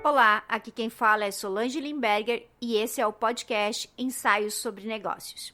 Olá, aqui quem fala é Solange Limberger e esse é o podcast Ensaios sobre Negócios.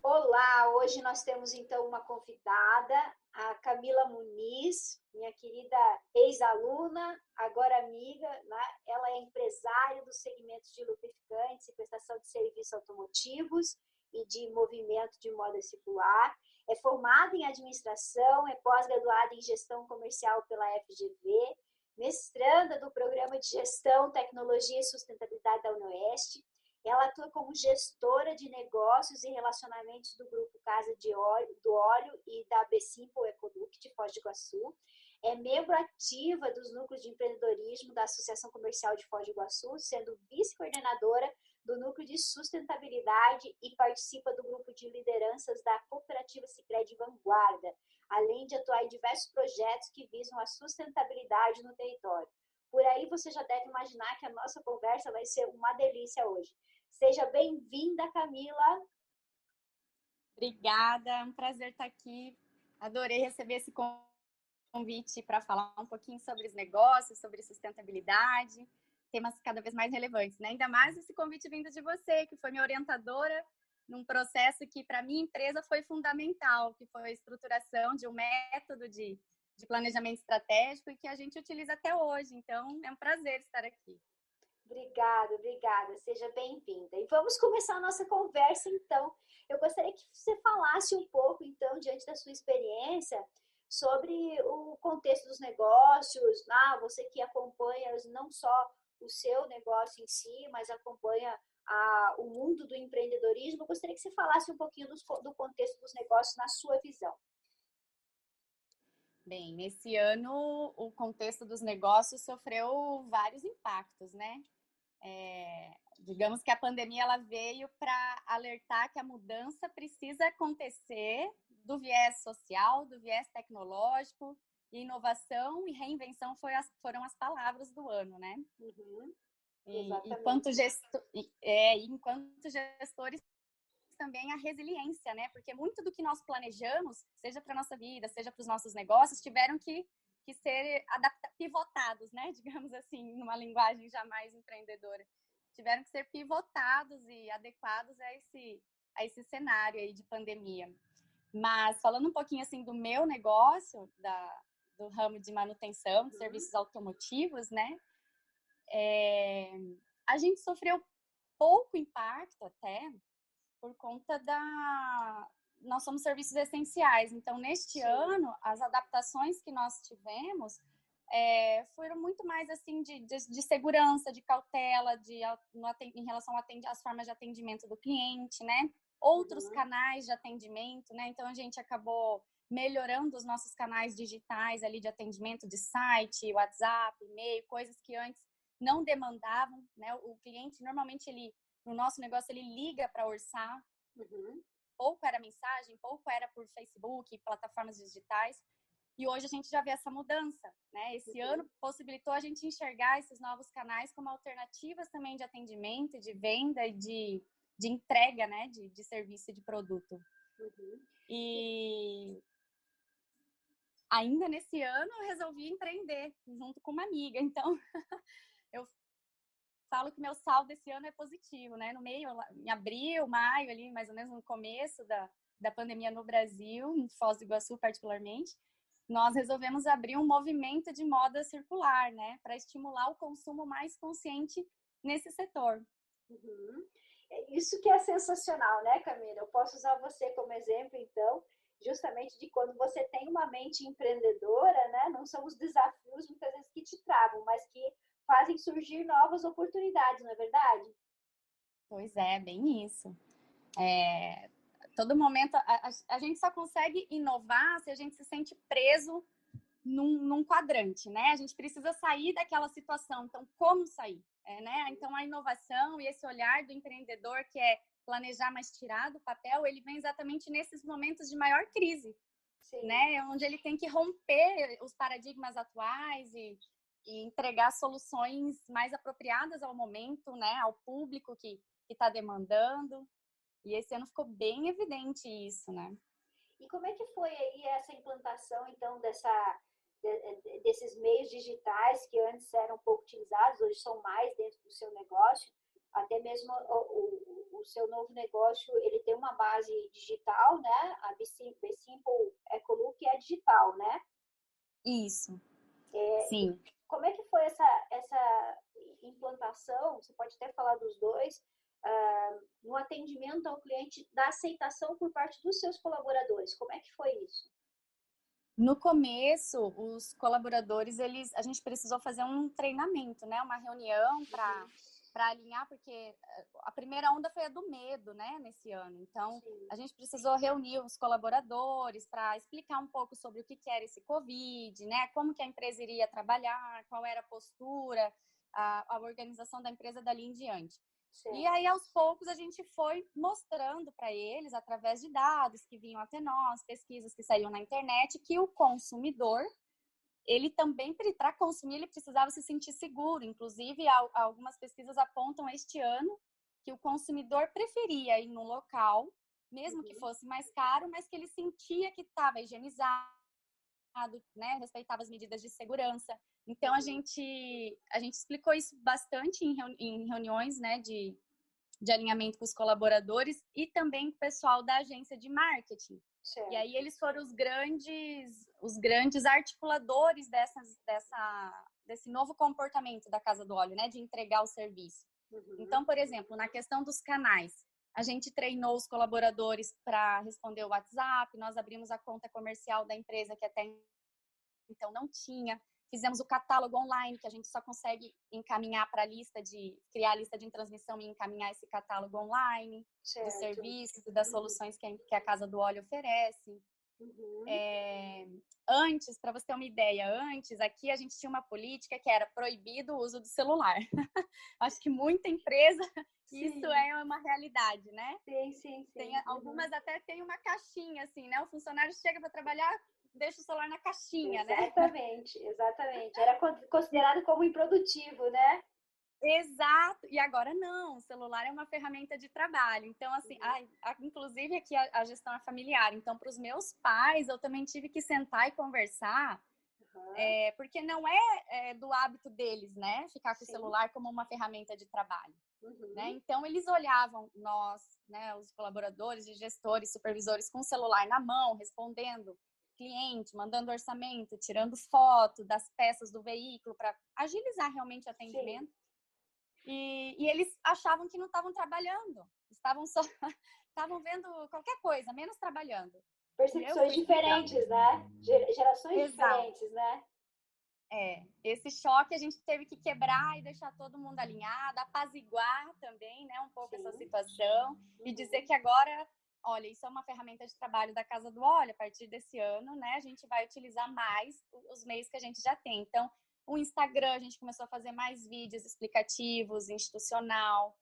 Olá, hoje nós temos então uma convidada, a Camila Muniz, minha querida ex-aluna, agora amiga, né? Ela é empresária dos segmentos de lubrificantes e prestação de serviços automotivos e de movimento de moda circular. É formada em administração, é pós-graduada em gestão comercial pela FGV, mestranda do programa de gestão, tecnologia e sustentabilidade da UniOeste. Ela atua como gestora de negócios e relacionamentos do grupo Casa de Óleo, do Óleo e da B-Simple Ecoduc de Foz do Iguaçu. É membro ativa dos núcleos de empreendedorismo da Associação Comercial de Foz do Iguaçu, sendo vice-coordenadora do Núcleo de Sustentabilidade e participa do grupo de lideranças da Cooperativa Sicredi Vanguarda, além de atuar em diversos projetos que visam a sustentabilidade no território. Por aí você já deve imaginar que a nossa conversa vai ser uma delícia hoje. Seja bem-vinda, Camila. Obrigada, é um prazer estar aqui. Adorei receber esse convite para falar um pouquinho sobre os negócios, sobre sustentabilidade, temas cada vez mais relevantes, né? Ainda mais esse convite vindo de você, que foi minha orientadora num processo que, para minha empresa, foi fundamental, que foi a estruturação de um método de planejamento estratégico e que a gente utiliza até hoje. Então, é um prazer estar aqui. Obrigada. Seja bem-vinda. E vamos começar a nossa conversa, então. Eu gostaria que você falasse um pouco, então, diante da sua experiência, sobre o contexto dos negócios, você que acompanha não só o seu negócio em si, mas acompanha o mundo do empreendedorismo. Eu gostaria que você falasse um pouquinho do contexto dos negócios na sua visão. Bem, nesse ano, o contexto dos negócios sofreu vários impactos, né? Digamos que a pandemia ela veio para alertar que a mudança precisa acontecer do viés social, do viés tecnológico, e inovação e reinvenção foram as palavras do ano, né? Uhum, enquanto gestores também a resiliência, né? Porque muito do que nós planejamos, seja para a nossa vida, seja para os nossos negócios, tiveram que ser pivotados, né? Digamos assim, numa linguagem jamais empreendedora. Tiveram que ser pivotados e adequados a esse cenário aí de pandemia. Mas falando um pouquinho assim do meu negócio, do ramo de manutenção de serviços automotivos, né? A gente sofreu pouco impacto até por conta nós somos serviços essenciais. Então, neste ano, as adaptações que nós tivemos foram muito mais assim de segurança, de cautela, em relação às formas de atendimento do cliente, né? Outros canais de atendimento, né? Então, a gente acabou melhorando os nossos canais digitais ali de atendimento de site, WhatsApp, e-mail, coisas que antes não demandavam, né? O cliente, normalmente, no nosso negócio, ele liga para orçar. Pouco era mensagem, pouco era por Facebook, plataformas digitais. E hoje a gente já vê essa mudança, né? Esse ano possibilitou a gente enxergar esses novos canais como alternativas também de atendimento, de venda e de entrega, né? De serviço e de produto. E ainda nesse ano eu resolvi empreender junto com uma amiga. Então, eu falo que meu saldo esse ano é positivo, né? No meio, em abril, maio, ali, mais ou menos no começo da pandemia no Brasil, em Foz do Iguaçu particularmente, nós resolvemos abrir um movimento de moda circular, né? Para estimular o consumo mais consciente nesse setor. Isso que é sensacional, né, Camila? Eu posso usar você como exemplo, então, justamente de quando você tem uma mente empreendedora, né? Não são os desafios, muitas vezes, que te travam, mas que fazem surgir novas oportunidades, não é verdade? Pois é, bem isso. Todo momento, a gente só consegue inovar se a gente se sente preso num quadrante, né? A gente precisa sair daquela situação. Então, como sair? Né? Então, a inovação e esse olhar do empreendedor que é planejar, mas tirar do papel, ele vem exatamente nesses momentos de maior crise, né? Onde ele tem que romper os paradigmas atuais e entregar soluções mais apropriadas ao momento, né? Ao público que está demandando. E esse ano ficou bem evidente isso, né? E como é que foi aí essa implantação, então, desses meios digitais que antes eram pouco utilizados, hoje são mais dentro do seu negócio. Até mesmo o seu novo negócio, ele tem uma base digital, né? A B-Simple Ecolook é digital, né? Isso, É, sim. como é que foi essa implantação? Você pode até falar dos dois, no atendimento ao cliente, da aceitação por parte dos seus colaboradores. Como é que foi isso? No começo, os colaboradores, a gente precisou fazer um treinamento, né? Uma reunião para alinhar, porque a primeira onda foi a do medo, né? Nesse ano. Então, Sim. a gente precisou reunir os colaboradores para explicar um pouco sobre o que era esse Covid, né? Como que a empresa iria trabalhar, qual era a postura, a organização da empresa dali em diante. Certo. E aí, aos poucos, a gente foi mostrando para eles, através de dados que vinham até nós, pesquisas que saíam na internet, que o consumidor, ele também, para consumir, ele precisava se sentir seguro. Inclusive, algumas pesquisas apontam este ano que o consumidor preferia ir num local, mesmo que fosse mais caro, mas que ele sentia que estava higienizado, né, respeitava as medidas de segurança. Então, a gente explicou isso bastante em reuniões, né, de alinhamento com os colaboradores e também com o pessoal da agência de marketing. Certo. E aí eles foram os grandes articuladores desse novo comportamento da Casa do Óleo, né, de entregar o serviço. Então, por exemplo, na questão dos canais, a gente treinou os colaboradores para responder o WhatsApp, nós abrimos a conta comercial da empresa que até então não tinha. Fizemos o catálogo online, que a gente só consegue encaminhar para criar a lista de transmissão e encaminhar esse catálogo online, certo, dos serviços e das soluções que a Casa do Óleo oferece. Antes, para você ter uma ideia, aqui a gente tinha uma política que era proibido o uso do celular. Acho que muita empresa, sim, isso é uma realidade, né? Sim. Tem, algumas até tem uma caixinha, assim, né? O funcionário chega para trabalhar, deixa o celular na caixinha, exatamente, né? Exatamente. Era considerado como improdutivo, né? Exato. E agora não, o celular é uma ferramenta de trabalho. Então, assim, inclusive aqui a gestão é familiar. Então, para os meus pais, eu também tive que sentar e conversar, porque não é do hábito deles, né? Ficar com o celular como uma ferramenta de trabalho. Né? Então, eles olhavam nós, né, os colaboradores, gestores, supervisores, com o celular na mão, respondendo cliente, mandando orçamento, tirando foto das peças do veículo para agilizar realmente o atendimento. E eles achavam que não estavam trabalhando, estavam vendo qualquer coisa, menos trabalhando. Percepções diferentes, né? Gerações diferentes, né? Esse choque a gente teve que quebrar e deixar todo mundo alinhado, apaziguar também, né, um pouco essa situação e dizer que agora, olha, isso é uma ferramenta de trabalho da Casa do Óleo, a partir desse ano, né, a gente vai utilizar mais os meios que a gente já tem. Então, o Instagram, a gente começou a fazer mais vídeos explicativos, institucional.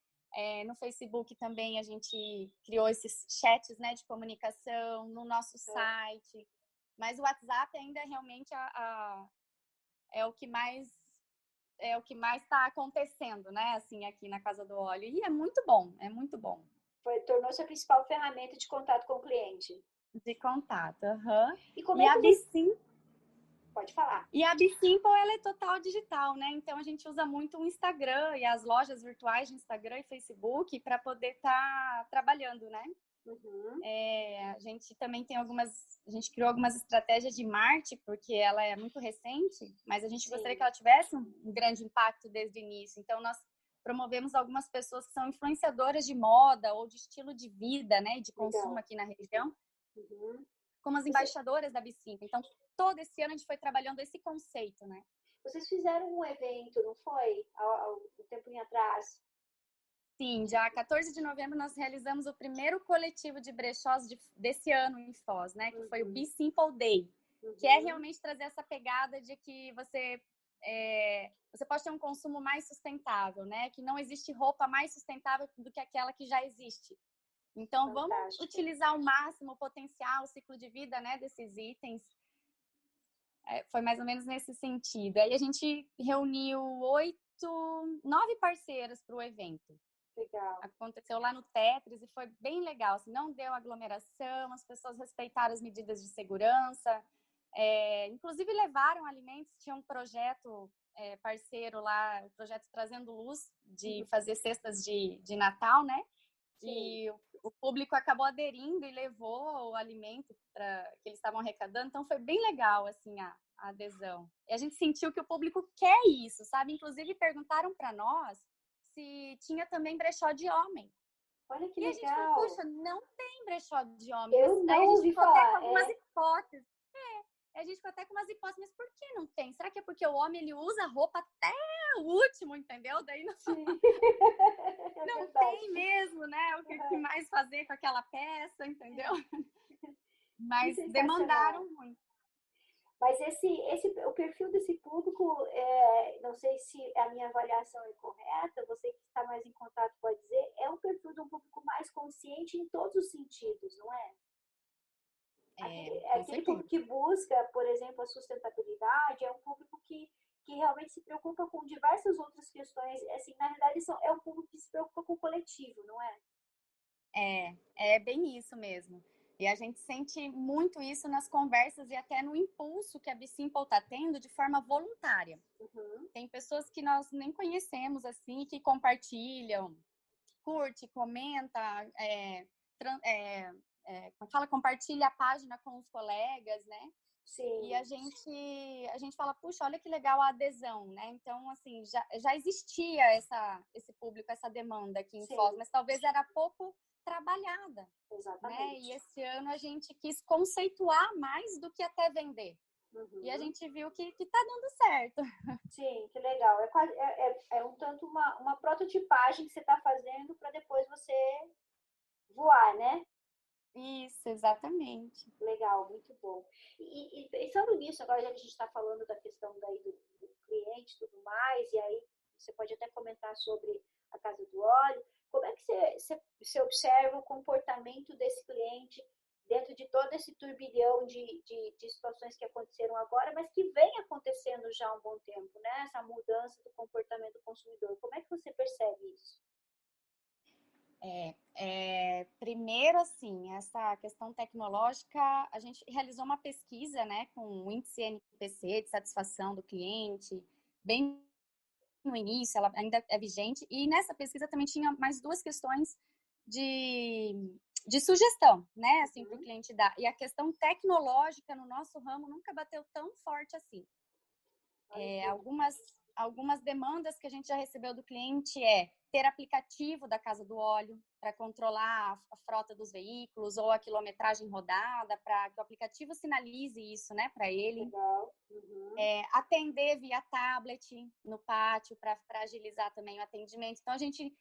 No Facebook também a gente criou esses chats, né, de comunicação, no nosso site. Mas o WhatsApp ainda é realmente é o que mais está acontecendo, né, assim, aqui na Casa do Óleo. E é muito bom, é muito bom. Tornou-se a principal ferramenta de contato com o cliente. De contato, E como é que você... Pode falar. E a B-Simple, ela é total digital, né? Então, a gente usa muito o Instagram e as lojas virtuais de Instagram e Facebook para poder estar trabalhando, né? A gente também tem a gente criou algumas estratégias de marketing, porque ela é muito recente, mas a gente gostaria que ela tivesse um grande impacto desde o início. Então, nós promovemos algumas pessoas que são influenciadoras de moda ou de estilo de vida, né? De consumo aqui na região. Como as embaixadoras da B-Simple. Então, todo esse ano a gente foi trabalhando esse conceito, né? Vocês fizeram um evento, não foi? Há um tempinho atrás. Sim, dia 14 de novembro nós realizamos o primeiro coletivo de brechós desse ano em Foz, né? Que foi o B-Simple Day. Que é realmente trazer essa pegada de que você pode ter um consumo mais sustentável, né? Que não existe roupa mais sustentável do que aquela que já existe. Então, vamos utilizar ao máximo o potencial, o ciclo de vida, né, desses itens. Foi mais ou menos nesse sentido. Aí a gente reuniu 9 parceiras para o evento. Legal. Aconteceu lá no Tetris e foi bem legal. Assim, não deu aglomeração, as pessoas respeitaram as medidas de segurança. Inclusive levaram alimentos, tinha um projeto parceiro lá, o projeto Trazendo Luz, de fazer cestas de Natal, né? Sim. E o público acabou aderindo e levou o alimento que eles estavam arrecadando, então foi bem legal, assim, a adesão. E a gente sentiu que o público quer isso, sabe? Inclusive perguntaram para nós se tinha também brechó de homem. Olha que e legal. A gente falou, puxa, não tem brechó de homem. Eu não Aí a gente ouvi ficou falar. até com algumas hipóteses. A gente ficou até com umas hipóteses, mas por que não tem? Será que é porque o homem ele usa roupa até o último, entendeu? Daí não, não tem mesmo, né? O que mais fazer com aquela peça, entendeu? Mas demandaram muito. Mas o perfil desse público, não sei se a minha avaliação é correta, você que está mais em contato pode dizer, é um perfil de um público mais consciente em todos os sentidos, não é? Aquele público que busca, por exemplo, a sustentabilidade, é um público que realmente se preocupa com diversas outras questões. Assim, na realidade, é um público que se preocupa com o coletivo, não é? É bem isso mesmo. E a gente sente muito isso nas conversas e até no impulso que a Be-Simple está tendo de forma voluntária. Tem pessoas que nós nem conhecemos, assim, que compartilham, curte, comenta, compartilha a página com os colegas, né? Sim. E a gente fala, puxa, olha que legal a adesão, né? Então, assim, já existia esse público, essa demanda aqui em Foz, mas talvez era pouco trabalhada. Exatamente. Né? E esse ano a gente quis conceituar mais do que até vender. E a gente viu que tá dando certo. Sim, que legal. É um tanto uma prototipagem que você está fazendo para depois você voar, né? Isso, exatamente. Legal, muito bom. E pensando nisso, agora já que a gente está falando da questão daí do cliente e tudo mais, e aí você pode até comentar sobre a Casa do Óleo, como é que você observa o comportamento desse cliente dentro de todo esse turbilhão de situações que aconteceram agora, mas que vem acontecendo já há um bom tempo, né? Essa mudança do comportamento do consumidor. Como é que você percebe isso? Primeiro, assim, essa questão tecnológica, a gente realizou uma pesquisa, né, com o índice NPC de satisfação do cliente, bem no início, ela ainda é vigente, e nessa pesquisa também tinha mais duas questões de sugestão, né, assim, para o cliente dar. E a questão tecnológica no nosso ramo nunca bateu tão forte assim. Algumas demandas que a gente já recebeu do cliente ter aplicativo da Casa do Óleo para controlar a frota dos veículos ou a quilometragem rodada, para que o aplicativo sinalize isso, né, para ele. Legal. Atender via tablet no pátio para agilizar também o atendimento. Então, a gente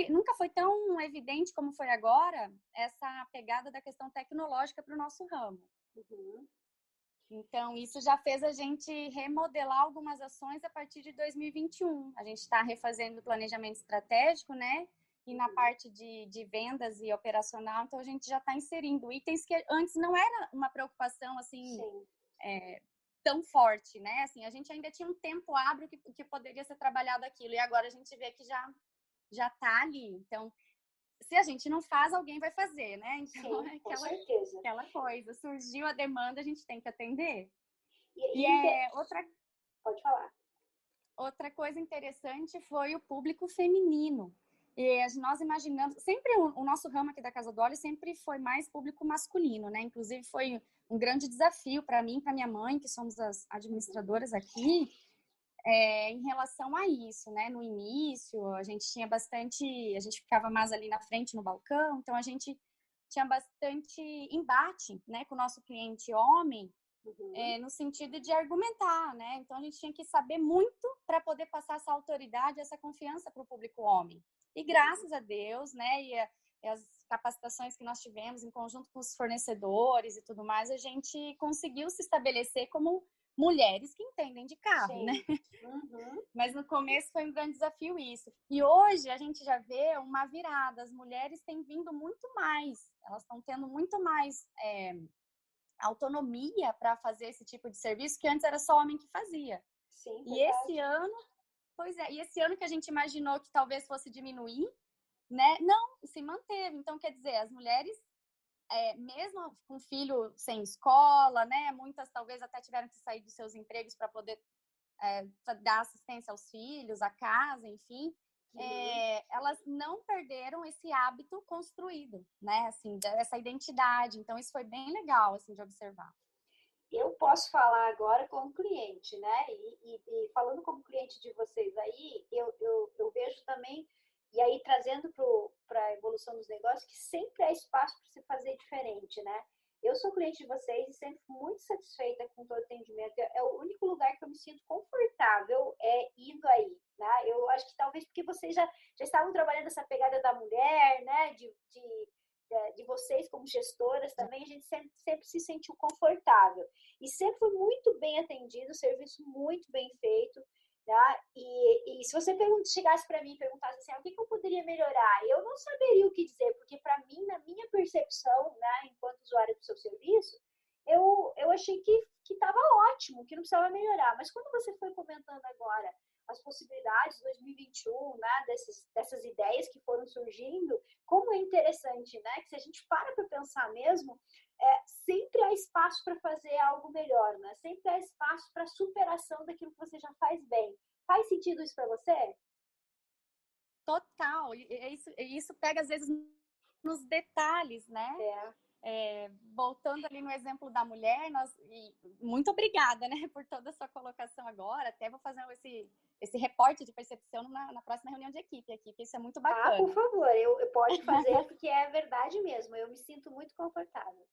nunca foi tão evidente como foi agora essa pegada da questão tecnológica para o nosso ramo. Então, isso já fez a gente remodelar algumas ações a partir de 2021. A gente está refazendo o planejamento estratégico, né? E na parte de vendas e operacional, então a gente já está inserindo itens que antes não era uma preocupação, assim, tão forte, né? Assim, a gente ainda tinha um tempo hábil que poderia ser trabalhado aquilo, e agora a gente vê que já está ali. Então, se a gente não faz, alguém vai fazer, né? Então, sim, com certeza. Aquela coisa. Surgiu a demanda, a gente tem que atender. Pode falar. Outra coisa interessante foi o público feminino. E nós imaginamos, sempre o nosso ramo aqui da Casa do Óleo sempre foi mais público masculino, né? Inclusive foi um grande desafio para mim e para minha mãe, que somos as administradoras aqui, em relação a isso, né? No início, a gente ficava mais ali na frente no balcão, então a gente tinha bastante embate, né, com o nosso cliente homem, no sentido de argumentar, né? Então a gente tinha que saber muito para poder passar essa autoridade, essa confiança para o público homem. E graças a Deus, né, e as capacitações que nós tivemos em conjunto com os fornecedores e tudo mais, a gente conseguiu se estabelecer como mulheres que entendem de carro, né? Mas no começo foi um grande desafio isso. E hoje a gente já vê uma virada. As mulheres têm vindo muito mais, elas estão tendo muito mais autonomia para fazer esse tipo de serviço, que antes era só homem que fazia. Sim, e esse ano que a gente imaginou que talvez fosse diminuir, né? Não, se manteve. Então, quer dizer, as mulheres mesmo com filho sem escola, né? Muitas talvez até tiveram que sair dos seus empregos para poder dar assistência aos filhos, à casa, enfim. Elas não perderam esse hábito construído, né? Assim, essa identidade. Então, isso foi bem legal, assim, de observar. Eu posso falar agora como cliente, né? E falando como cliente de vocês aí, eu vejo também, e aí trazendo para a evolução dos negócios, que sempre há espaço para se fazer diferente, né? Eu sou cliente de vocês e sempre muito satisfeita com todo o atendimento. É o único lugar que eu me sinto confortável indo aí, né? Eu acho que talvez porque vocês já estavam trabalhando essa pegada da mulher, né? De vocês como gestoras também, a gente sempre se sentiu confortável. E sempre foi muito bem atendido, serviço muito bem feito. Tá? E se você chegasse para mim e perguntasse assim, o que eu poderia melhorar? Eu não saberia o que dizer, porque para mim, na minha percepção, né, enquanto usuária do seu serviço, eu achei que estava ótimo, que não precisava melhorar. Mas quando você foi comentando agora as possibilidades de 2021, né, dessas ideias que foram surgindo, como é interessante, né, que se a gente para pensar mesmo, sempre há espaço para fazer algo melhor, né? Sempre há espaço para superação daquilo que você já faz bem. Faz sentido isso para você? Total. Isso pega, às vezes, nos detalhes, né? Voltando ali no exemplo da mulher, muito obrigada, né, por toda a sua colocação agora. Até vou fazer esse reporte de percepção na próxima reunião de equipe aqui, que isso é muito bacana. Por favor, eu pode fazer, porque é verdade mesmo. Eu me sinto muito confortável.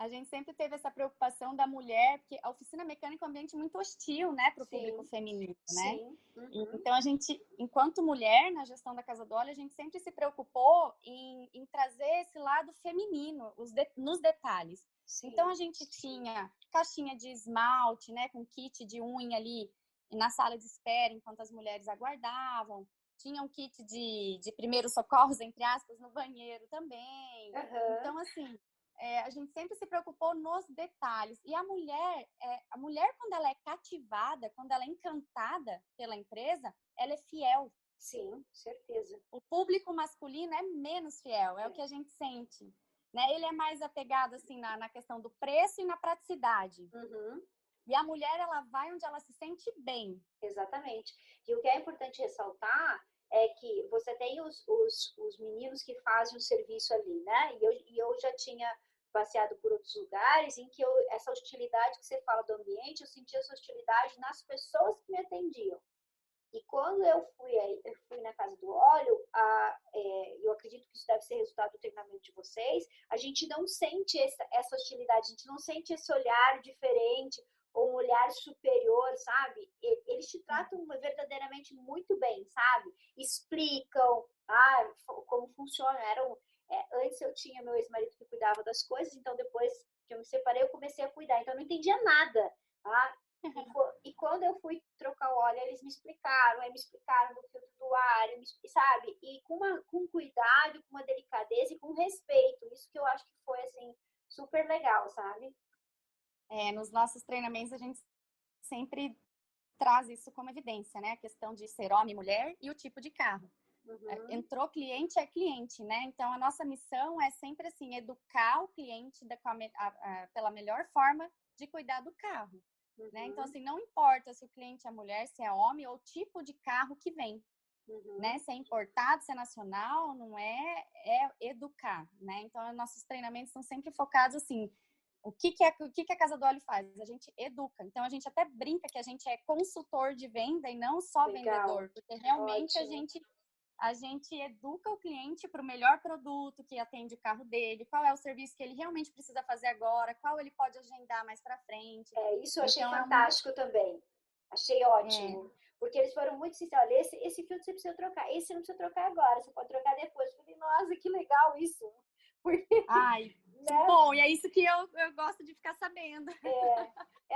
A gente sempre teve essa preocupação da mulher, porque a oficina mecânica é um ambiente muito hostil, né, para o público feminino, né? Sim. Uhum. Então, a gente, enquanto mulher, na gestão da Casa do Óleo, a gente sempre se preocupou em trazer esse lado feminino, nos detalhes. Sim. Então, a gente tinha caixinha de esmalte, né, com kit de unha ali na sala de espera, enquanto as mulheres aguardavam. Tinha um kit de primeiros socorros, entre aspas, no banheiro também. Uhum. Então, assim, a gente sempre se preocupou nos detalhes. E a mulher, quando ela é cativada, quando ela é encantada pela empresa, ela é fiel. Sim, certeza. O público masculino é menos fiel, é o que a gente sente. Né? Ele é mais apegado assim, na questão do preço e na praticidade. Uhum. E a mulher, ela vai onde ela se sente bem. Exatamente. E o que é importante ressaltar é que você tem os meninos que fazem o serviço ali, né? E eu já tinha passeado por outros lugares em que essa hostilidade que você fala do ambiente, eu sentia essa hostilidade nas pessoas que me atendiam. E quando eu fui na Casa do Óleo, eu acredito que isso deve ser resultado do treinamento de vocês, a gente não sente essa hostilidade, a gente não sente esse olhar diferente, ou um olhar superior, sabe? Eles te tratam verdadeiramente muito bem, sabe? Explicam como funciona. Antes eu tinha meu ex-marido que cuidava das coisas, então depois que eu me separei, eu comecei a cuidar, então eu não entendia nada, tá? E quando eu fui trocar o óleo, eles me explicaram do filtro do ar, sabe? E com cuidado, com uma delicadeza e com respeito. Isso que eu acho que foi, assim, super legal, sabe? Nos nossos treinamentos, a gente sempre traz isso como evidência, né? A questão de ser homem e mulher e o tipo de carro. Uhum. Entrou cliente, é cliente, né? Então, a nossa missão é sempre, assim, educar o cliente pela melhor forma de cuidar do carro. Uhum. Né? Então, assim, não importa se o cliente é mulher, se é homem, ou o tipo de carro que vem. Uhum. Né? Se é importado, se é nacional, não é educar. Né? Então, nossos treinamentos são sempre focados, assim, o que a Casa do Óleo faz? A gente educa. Então, a gente até brinca que a gente é consultor de venda e não só Legal. Vendedor, porque realmente a gente educa o cliente para o melhor produto que atende o carro dele, qual é o serviço que ele realmente precisa fazer agora, qual ele pode agendar mais para frente. Isso eu achei fantástico também. Achei ótimo. Porque eles foram muito sinceros. Olha, esse filtro você precisa trocar, esse não precisa trocar agora, você pode trocar depois. Eu falei, nossa, que legal isso. Porque, ai, né? Bom, e é isso que eu gosto de ficar sabendo.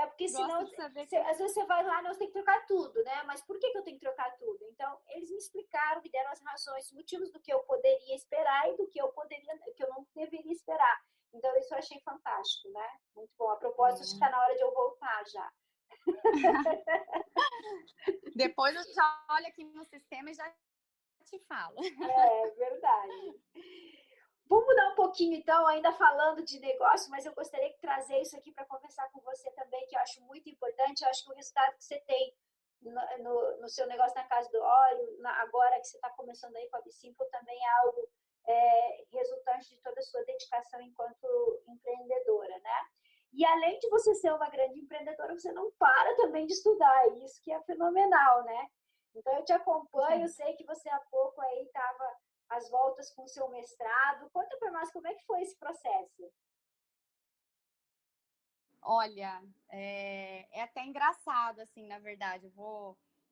Porque senão, às vezes você vai lá, não, você tem que trocar tudo, né? Mas por que eu tenho que trocar tudo? Então, eles me explicaram, me deram as razões, os motivos do que eu poderia esperar e do que eu não deveria esperar. Então, isso eu achei fantástico, né? Muito bom. A propósito, acho que está na hora de eu voltar já. Depois eu já olho aqui no sistema e já te falo. É verdade. Vamos mudar um pouquinho, então, ainda falando de negócio, mas eu gostaria de trazer isso aqui para conversar com você também, que eu acho muito importante. Eu acho que o resultado que você tem no seu negócio na Casa do Óleo, agora que você está começando aí com a Bicimple, também é algo resultante de toda a sua dedicação enquanto empreendedora, né? E além de você ser uma grande empreendedora, você não para também de estudar, isso que é fenomenal, né? Então, eu te acompanho, sei que você há pouco aí estava às voltas com o seu mestrado. Conta para nós como é que foi esse processo. Olha, é até engraçado, assim, na verdade.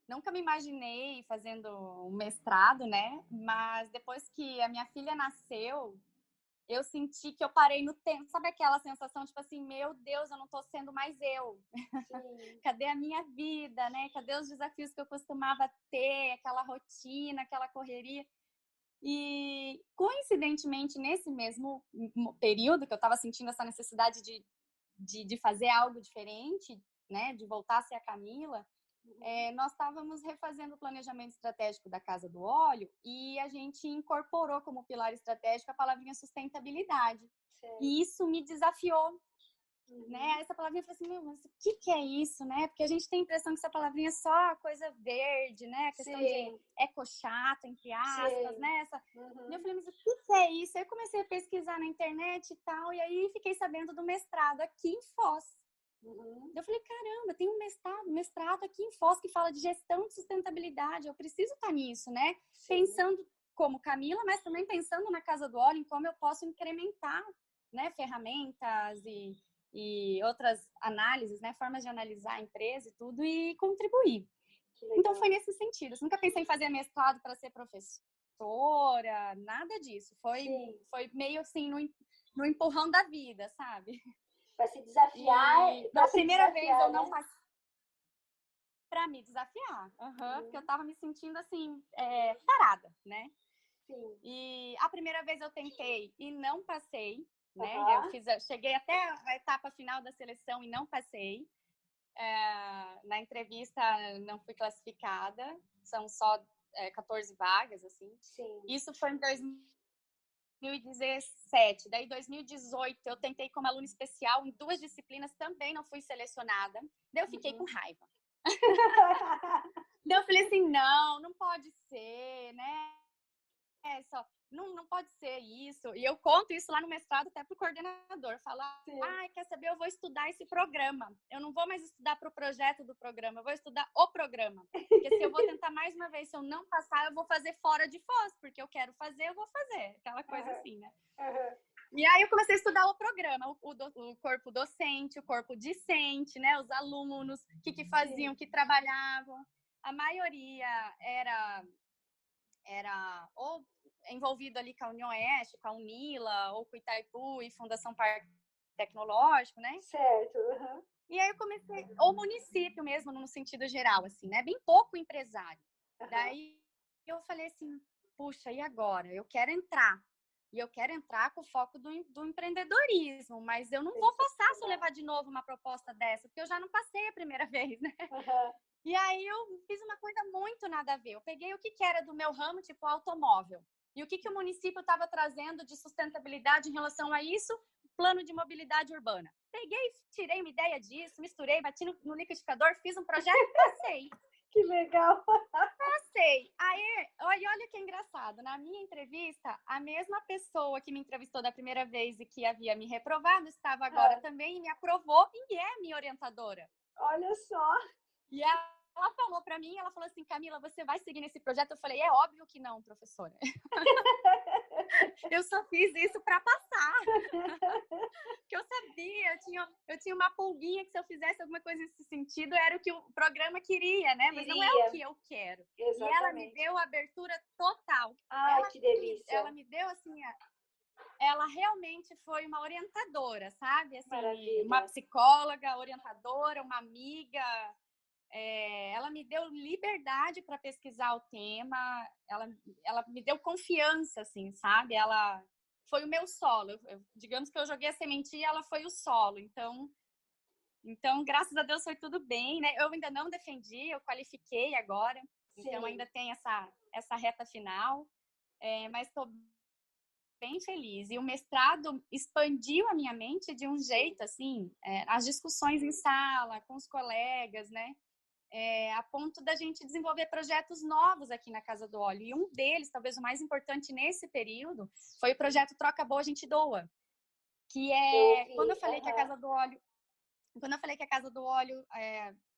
Nunca me imaginei fazendo um mestrado, né? Mas depois que a minha filha nasceu, eu senti que eu parei no tempo. Sabe aquela sensação, tipo assim, meu Deus, eu não tô sendo mais eu. Cadê a minha vida, né? Cadê os desafios que eu costumava ter, aquela rotina, aquela correria? E, coincidentemente, nesse mesmo período que eu estava sentindo essa necessidade de fazer algo diferente, né, de voltar a ser a Camila, nós estávamos refazendo o planejamento estratégico da Casa do Óleo e a gente incorporou como pilar estratégico a palavrinha sustentabilidade. Certo. E isso me desafiou. Né? Essa palavrinha, eu falei assim, meu, mas o que é isso, né? Porque a gente tem a impressão que essa palavrinha é só coisa verde, né? A questão de eco-chato, entre aspas, né? E eu falei, mas o que é isso? Aí eu comecei a pesquisar na internet e tal, e aí fiquei sabendo do mestrado aqui em Foz. Eu falei, caramba, tem um mestrado aqui em Foz que fala de gestão de sustentabilidade, eu preciso estar nisso, né? Pensando como Camila, mas também pensando na Casa do Óleo, em como eu posso incrementar, né, ferramentas e outras análises, né, formas de analisar a empresa e tudo, e contribuir. Então, foi nesse sentido. Eu nunca pensei em fazer mestrado para ser professora, nada disso. Foi meio assim, no empurrão da vida, sabe? Para se desafiar. Da primeira vez eu não passei. Para me desafiar, porque eu estava me sentindo assim, parada, né? Sim. E a primeira vez eu tentei e não passei, né? Eu cheguei até a etapa final da seleção e não passei. Na entrevista não fui classificada, são só 14 vagas, assim. Sim. Isso foi em 2017. Daí, em 2018, eu tentei como aluna especial em 2 disciplinas, também não fui selecionada. Daí eu fiquei com raiva. Daí eu falei assim, não pode ser, né? Não pode ser isso. E eu conto isso lá no mestrado até pro coordenador. Falar, quer saber, eu vou estudar esse programa. Eu não vou mais estudar pro projeto do programa, eu vou estudar o programa. Porque se eu vou tentar mais uma vez, se eu não passar, eu vou fazer fora de Foz, porque eu quero fazer, eu vou fazer. Aquela coisa assim, né? E aí eu comecei a estudar o programa, o corpo docente, o corpo discente, né? Os alunos, o que faziam, o que trabalhavam. A maioria era ou envolvido ali com a União Oeste, com a Unila, ou com o Itaipu e Fundação Parque Tecnológico, né? Certo. E aí eu comecei, ou município mesmo, no sentido geral, assim, né? Bem pouco empresário. Daí eu falei assim, puxa, e agora? Eu quero entrar. E eu quero entrar com o foco do empreendedorismo, mas eu não vou passar se eu levar de novo uma proposta dessa, porque eu já não passei a primeira vez, né? E aí eu fiz uma coisa muito nada a ver. Eu peguei o que era do meu ramo, tipo automóvel, e o que o município estava trazendo de sustentabilidade em relação a isso, plano de mobilidade urbana. Peguei, tirei uma ideia disso, misturei, bati no liquidificador, fiz um projeto e passei. Que legal! Passei. Aí, olha que engraçado. Na minha entrevista, a mesma pessoa que me entrevistou da primeira vez e que havia me reprovado estava agora também e me aprovou e é minha orientadora. Olha só! E ela falou para mim, ela falou assim, Camila, você vai seguir nesse projeto? Eu falei, é óbvio que não, professora. Eu só fiz isso para passar. Porque eu sabia, eu tinha uma pulguinha que se eu fizesse alguma coisa nesse sentido, era o que o programa queria, né? Mas não é o que eu quero. Exatamente. E ela me deu abertura total. Que delícia! Ela me deu, assim, ela realmente foi uma orientadora, sabe? Assim, maravilha. Uma psicóloga, orientadora, uma amiga. Ela me deu liberdade para pesquisar o tema, ela me deu confiança, assim, sabe? Ela foi o meu solo. Digamos que eu joguei a sementinha e ela foi o solo. Então, graças a Deus, foi tudo bem, né? Eu ainda não defendi, eu qualifiquei agora. Sim. Então, ainda tem essa reta final. Mas estou bem feliz. E o mestrado expandiu a minha mente de um jeito, assim, as discussões em sala, com os colegas, né? A ponto da gente desenvolver projetos novos aqui na Casa do Óleo. E um deles, talvez o mais importante nesse período, foi o projeto Troca Boa, a gente doa. Que quando eu falei que a Casa do Óleo,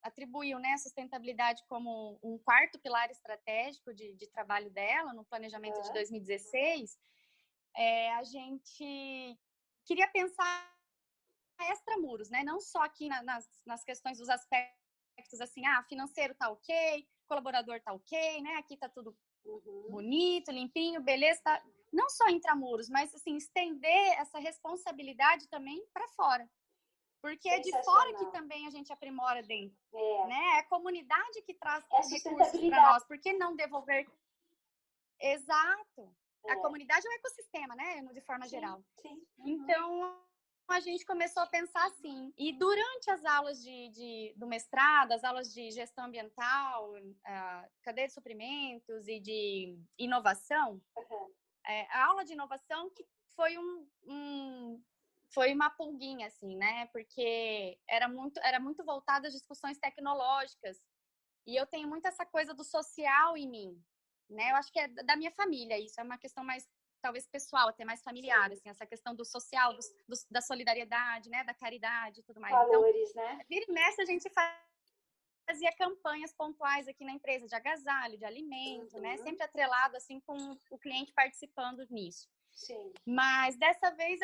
atribuiu, né, a sustentabilidade como um quarto pilar estratégico de trabalho dela no planejamento de 2016, a gente queria pensar extramuros, né? Não só aqui nas questões dos aspectos assim, financeiro tá ok, colaborador tá ok, né? Aqui tá tudo bonito, limpinho, beleza, tá? Não só intramuros, mas assim, estender essa responsabilidade também para fora. Porque é de fora que também a gente aprimora dentro. Né? É a comunidade que traz recursos para nós. Por que não devolver? Exato. A comunidade é um ecossistema, né? De forma geral. Sim. Então, a gente começou a pensar assim. E durante as aulas do mestrado, as aulas de gestão ambiental, cadeia de suprimentos e de inovação, a aula de inovação que foi foi uma pulguinha, assim, né? Porque era muito voltada às discussões tecnológicas. E eu tenho muito essa coisa do social em mim, né? Eu acho que é da minha família isso. É uma questão mais, talvez, pessoal, até mais familiar, assim. Essa questão do social, da solidariedade, né? Da caridade e tudo mais. Valores, então, né? Vira e mexe, a gente fazia campanhas pontuais aqui na empresa de agasalho, de alimento, né? Sempre atrelado, assim, com o cliente participando nisso. Sim. Mas, dessa vez,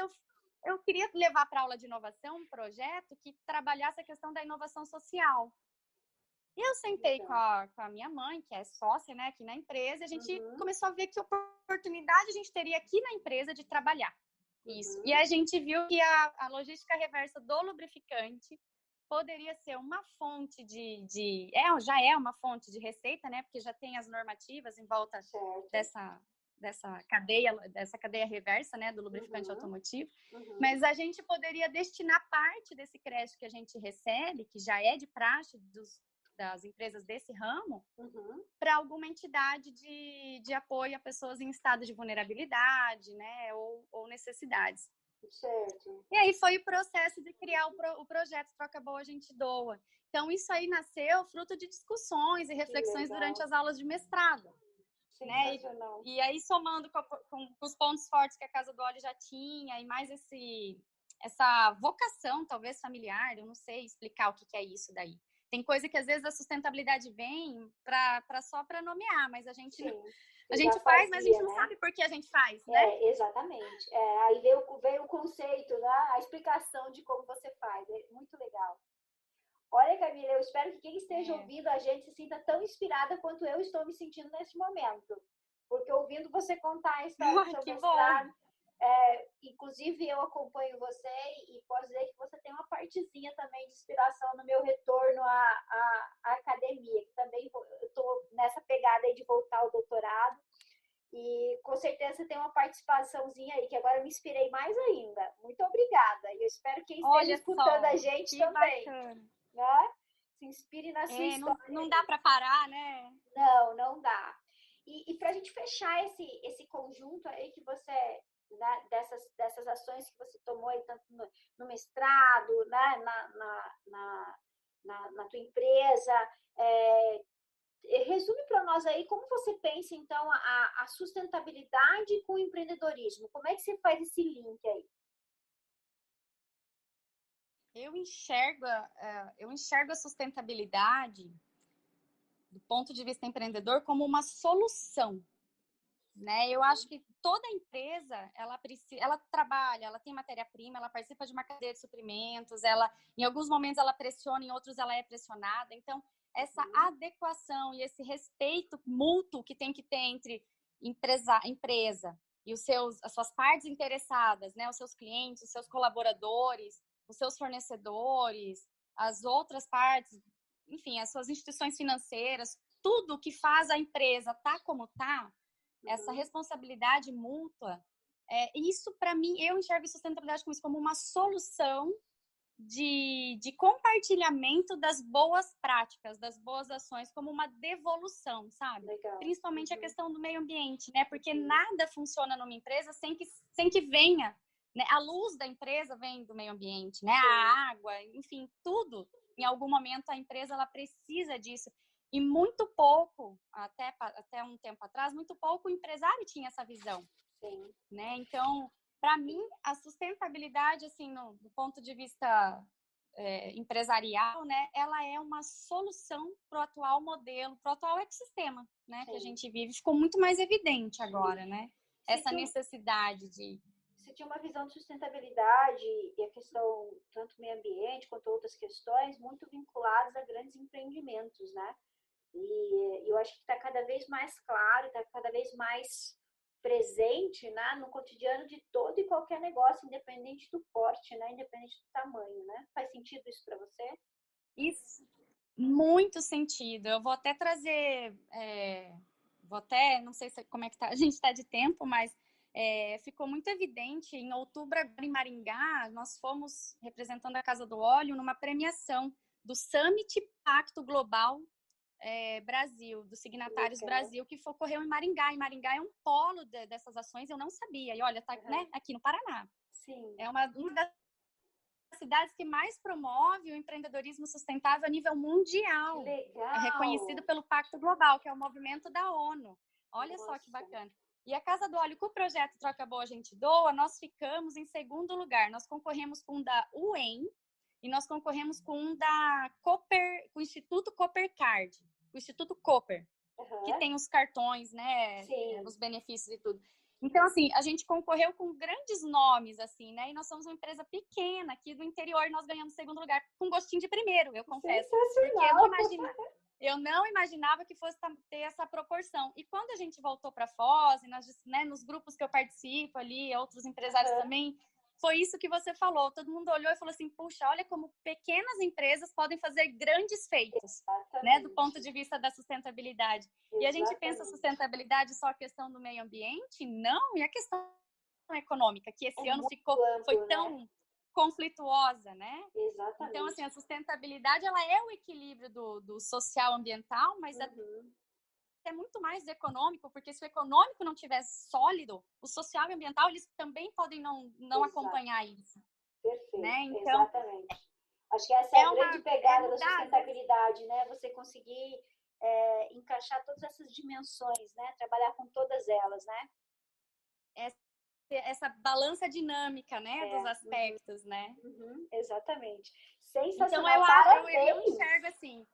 eu queria levar para a aula de inovação um projeto que trabalhasse a questão da inovação social. E eu sentei com a minha mãe, que é sócia, né, aqui na empresa, e a gente começou a ver que oportunidade a gente teria aqui na empresa de trabalhar isso. E a gente viu que a logística reversa do lubrificante poderia ser uma fonte já é uma fonte de receita, né, porque já tem as normativas em volta dessa cadeia reversa, né, do lubrificante automotivo, mas a gente poderia destinar parte desse crédito que a gente recebe, que já é de praxe das empresas desse ramo, para alguma entidade de apoio a pessoas em estado de vulnerabilidade, né, ou necessidades. Certo. E aí foi o processo de criar o projeto Troca Boa, a gente doa. Então, isso aí nasceu fruto de discussões e reflexões durante as aulas de mestrado. Sensacional. Né? E aí, somando com os pontos fortes que a Casa do Óleo já tinha, e mais essa vocação, talvez familiar, eu não sei explicar o que é isso daí. Tem coisa que, às vezes, a sustentabilidade vem só para nomear, mas a gente faz, mas a gente não sabe por que a gente faz, né? Exatamente. Aí veio o conceito, né? A explicação de como você faz. É muito legal. Olha, Camila, eu espero que quem esteja ouvindo a gente se sinta tão inspirada quanto eu estou me sentindo nesse momento. Porque ouvindo você contar a história do seu mestrado, inclusive eu acompanho você e posso dizer que você tem uma partezinha também de inspiração no meu retorno à academia, que também eu estou nessa pegada aí de voltar ao doutorado. E com certeza tem uma participaçãozinha aí, que agora eu me inspirei mais ainda. Muito obrigada. E eu espero que quem esteja escutando a gente também. Bacana. Né? Se inspire na sua história. Não dá para parar, né? Não dá. E para a gente fechar esse conjunto aí que você, né, dessas ações que você tomou aí, tanto no mestrado, né, na tua empresa, resume para nós aí como você pensa, então, a sustentabilidade com o empreendedorismo. Como é que você faz esse link aí? Eu enxergo a sustentabilidade do ponto de vista empreendedor como uma solução, né? Eu acho que toda empresa, ela trabalha, ela tem matéria-prima, ela participa de uma cadeia de suprimentos, em alguns momentos ela pressiona, em outros ela é pressionada. Então, essa adequação e esse respeito mútuo que tem que ter entre empresa e as suas partes interessadas, né? Os seus clientes, os seus colaboradores, os seus fornecedores, as outras partes, enfim, as suas instituições financeiras, tudo que faz a empresa tá como tá, essa responsabilidade mútua, isso para mim, eu enxergo sustentabilidade como uma solução de compartilhamento das boas práticas, das boas ações, como uma devolução, sabe? Legal. Principalmente a questão do meio ambiente, né? Porque nada funciona numa empresa sem que venha, né? A luz da empresa vem do meio ambiente, né? A água, enfim, tudo. Em algum momento a empresa ela precisa disso. E muito pouco, até um tempo atrás, muito pouco o empresário tinha essa visão. Sim. Né? Então, para mim, a sustentabilidade, assim, do ponto de vista empresarial, né, ela é uma solução para o atual modelo, para o atual ecossistema, né, que a gente vive. Ficou muito mais evidente agora, né? Essa necessidade de... Você tinha uma visão de sustentabilidade e a questão, tanto meio ambiente quanto outras questões, muito vinculadas a grandes empreendimentos, né? E eu acho que está cada vez mais claro, está cada vez mais presente, né, no cotidiano de todo e qualquer negócio, independente do porte, né, independente do tamanho, né? Faz sentido isso para você? Isso, muito sentido. Eu vou até trazer, não sei como é que a gente está de tempo, mas ficou muito evidente, em outubro, agora em Maringá, nós fomos representando a Casa do Óleo numa premiação do Summit Pacto Global Brasil, dos Signatários Brasil, que ocorreu em Maringá. E Maringá é um polo dessas ações, eu não sabia. E olha, tá né, aqui no Paraná. Sim. É uma das cidades que mais promove o empreendedorismo sustentável a nível mundial. Que legal! É reconhecido pelo Pacto Global, que é o movimento da ONU. Olha Nossa. Só que bacana. E a Casa do Óleo, com o projeto Troca Boa, a Gente Doa, nós ficamos em segundo lugar. Nós concorremos com um da UEM e nós concorremos com um da Cooper, com o Instituto Cooper Card, o Instituto Cooper, que tem os cartões, né, os benefícios e tudo. Então, assim, a gente concorreu com grandes nomes, assim, né? E nós somos uma empresa pequena aqui do interior e nós ganhamos segundo lugar com gostinho de primeiro, eu confesso. Porque eu não imaginava que fosse ter essa proporção. E quando a gente voltou para Foz, né, nos grupos que eu participo ali, outros empresários também, foi isso que você falou. Todo mundo olhou e falou assim, puxa, olha como pequenas empresas podem fazer grandes feitos, né, do ponto de vista da sustentabilidade. E a gente pensa sustentabilidade só a questão do meio ambiente? Não, e a questão econômica, que esse ano foi tão conflituosa, né? Exatamente. Então, assim, a sustentabilidade, ela é o equilíbrio do social ambiental, mas é muito mais econômico, porque se o econômico não tiver sólido, o social e ambiental, eles também podem não acompanhar isso. Perfeito, né? Então, exatamente. Acho que essa é a grande pegada da sustentabilidade, né? Você conseguir encaixar todas essas dimensões, né? Trabalhar com todas elas, né? Essa balança dinâmica, né? Dos aspectos, né? Exatamente. Sensacional, então, parabéns! Eu enxergo assim,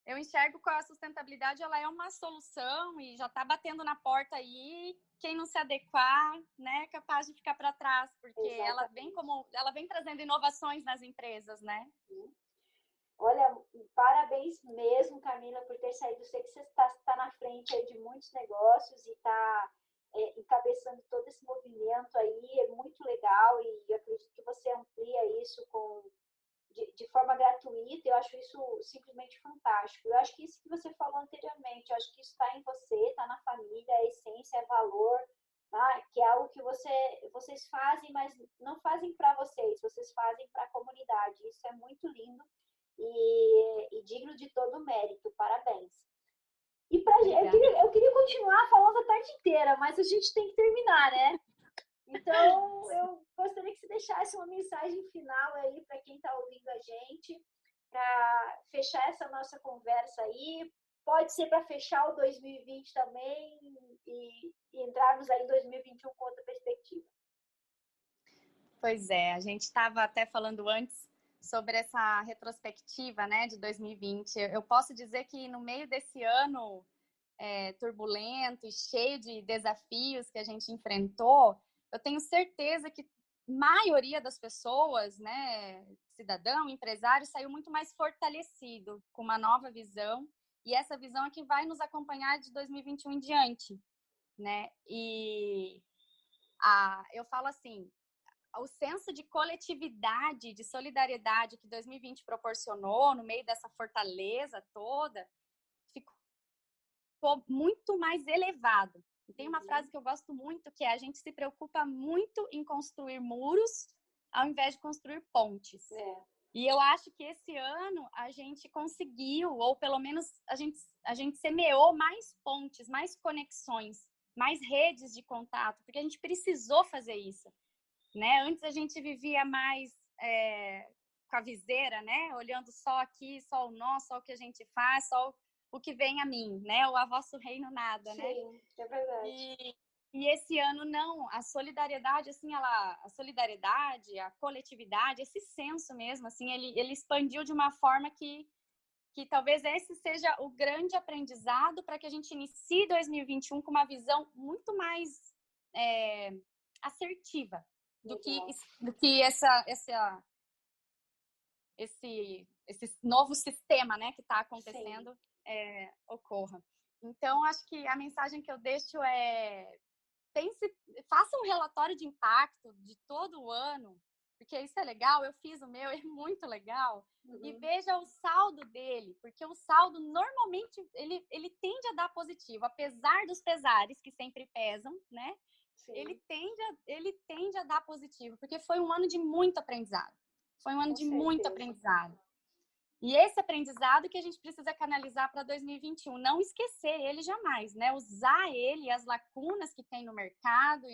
eu enxergo com a sustentabilidade, ela é uma solução e já está batendo na porta aí. Quem não se adequar, né, é capaz de ficar para trás, porque ela vem trazendo inovações nas empresas, né? Olha, parabéns mesmo, Camila, por ter saído. Sei que você está na frente aí de muitos negócios e está encabeçando todo esse movimento aí. É muito legal e eu acredito que você amplia isso de forma gratuita. Eu acho isso simplesmente fantástico. Eu acho que isso que você falou anteriormente, eu acho que isso está em você, está na família, é essência, é valor, tá? Que é algo que vocês fazem, mas não fazem para vocês fazem para a comunidade. Isso é muito lindo e digno de todo o mérito. Parabéns. E eu queria continuar falando a tarde inteira, mas a gente tem que terminar, né? Então, eu gostaria que você deixasse uma mensagem final aí para quem está ouvindo a gente, para fechar essa nossa conversa aí. Pode ser para fechar o 2020 também e entrarmos aí em 2021 com outra perspectiva. Pois é, a gente estava até falando antes sobre essa retrospectiva, né, de 2020. Eu posso dizer que no meio desse ano turbulento e cheio de desafios que a gente enfrentou, eu tenho certeza que a maioria das pessoas, né, cidadão, empresário, saiu muito mais fortalecido, com uma nova visão, e essa visão é que vai nos acompanhar de 2021 em diante, né? E eu falo assim, o senso de coletividade, de solidariedade que 2020 proporcionou no meio dessa fortaleza toda, ficou muito mais elevado. E tem uma frase que eu gosto muito, que é: a gente se preocupa muito em construir muros ao invés de construir pontes. E eu acho que esse ano a gente conseguiu, ou pelo menos a gente semeou mais pontes, mais conexões, mais redes de contato, porque a gente precisou fazer isso, né? Antes a gente vivia mais com a viseira, né? Olhando só aqui, só o nosso, só o que a gente faz, só o que vem a mim, né? O a vosso reino nada, né? Sim, é verdade. E esse ano não, a solidariedade, assim, a solidariedade, a coletividade, esse senso mesmo, assim, ele expandiu de uma forma que talvez esse seja o grande aprendizado para que a gente inicie 2021 com uma visão muito mais assertiva do que esse novo sistema, né, que está acontecendo ocorra. Então, acho que a mensagem que eu deixo é faça um relatório de impacto de todo o ano, porque isso é legal, eu fiz o meu, é muito legal, e veja o saldo dele, porque o saldo normalmente ele tende a dar positivo, apesar dos pesares que sempre pesam, né? Sim. Ele tende a dar positivo, porque foi um ano de muito aprendizado. Foi um ano de muito aprendizado. E esse aprendizado que a gente precisa canalizar para 2021, não esquecer ele jamais, né? Usar ele, as lacunas que tem no mercado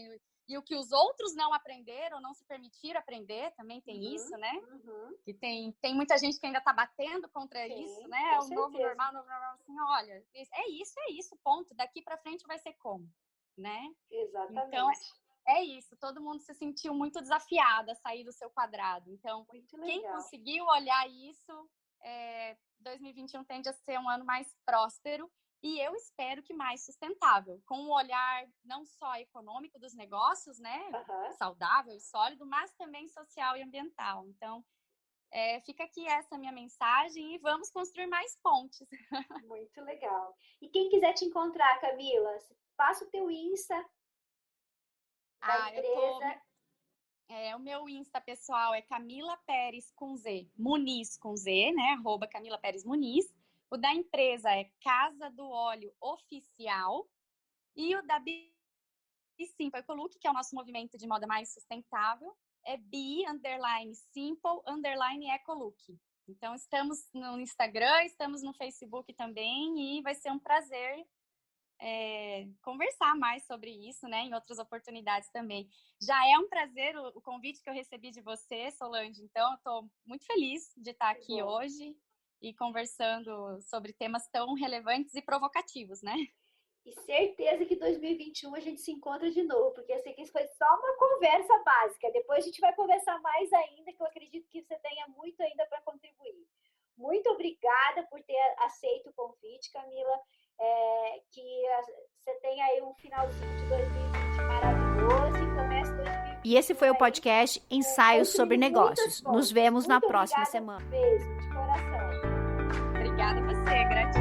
e o que os outros não aprenderam, não se permitiram aprender, também tem isso, né? Que tem muita gente que ainda está batendo contra isso, né? O novo normal, assim, olha, é isso, ponto. Daqui para frente vai ser como, né? Exatamente. Então, é isso, todo mundo se sentiu muito desafiado a sair do seu quadrado. Então, quem conseguiu olhar isso, 2021 tende a ser um ano mais próspero e eu espero que mais sustentável, com um olhar não só econômico dos negócios, né, saudável e sólido, mas também social e ambiental. Então, fica aqui essa minha mensagem e vamos construir mais pontes. Muito legal. E quem quiser te encontrar, Camila, passa o teu Insta da empresa. O meu Insta pessoal é Camila Pérez com Z, Muniz com Z, né? @ Camila Pérez Muniz. O da empresa é Casa do Óleo Oficial. E o da Simple Ecolook, que é o nosso movimento de moda mais sustentável, é _simple_ecolook. Então, estamos no Instagram, estamos no Facebook também e vai ser um prazer conversar mais sobre isso, né, em outras oportunidades também. Já é um prazer o convite que eu recebi de você, Solange, então eu estou muito feliz de estar aqui hoje e conversando sobre temas tão relevantes e provocativos, né? E certeza que 2021 a gente se encontra de novo, porque eu sei que isso foi só uma conversa básica, depois a gente vai conversar mais ainda, que eu acredito que você tenha muito ainda para contribuir. Muito obrigada por ter aceito o convite, Camila. Que você tenha aí um finalzinho de 2020 maravilhoso e comece 2020. E esse foi o podcast Ensaios sobre Negócios. Nos vemos na próxima semana. Beijo de coração. Obrigada a você, gratidão.